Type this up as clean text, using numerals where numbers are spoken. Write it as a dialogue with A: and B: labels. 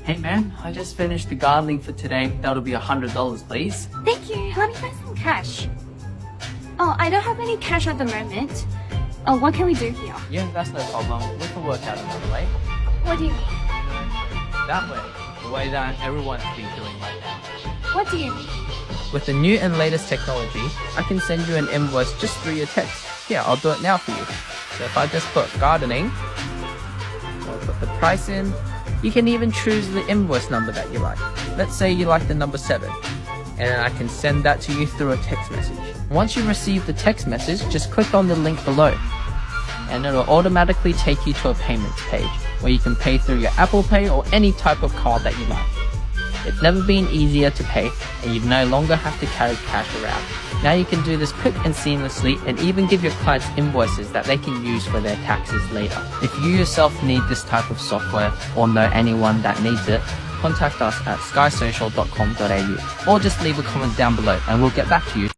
A: Hey man, I just finished the gardening for today. That'll be $100, please.
B: Thank you. Let me find some cash. Oh, I don't have any cash at the moment. Oh, what can we do here?
A: Yeah, that's no problem. We can work out another way.
B: What do you mean?
A: That way. The way that everyone's been doing right now.
B: What do you mean?
A: With the new and latest technology, I can send you an invoice just through your text. Here, I'll do it now for you. So if I just put gardening, I'll put the price in. You can even choose the invoice number that you like. Let's say you like the number 7. And I can send that to you through a text message. Once you receive the text message, just click on the link below. And it'll automatically take you to a payments page where you can pay through your Apple Pay or any type of card that you like. It's never been easier to pay, and you no longer have to carry cash around. Now you can do this quick and seamlessly, and even give your clients invoices that they can use for their taxes later. If you yourself need this type of software or know anyone that needs it, contact us at skysocial.com.au or just leave a comment down below and we'll get back to you.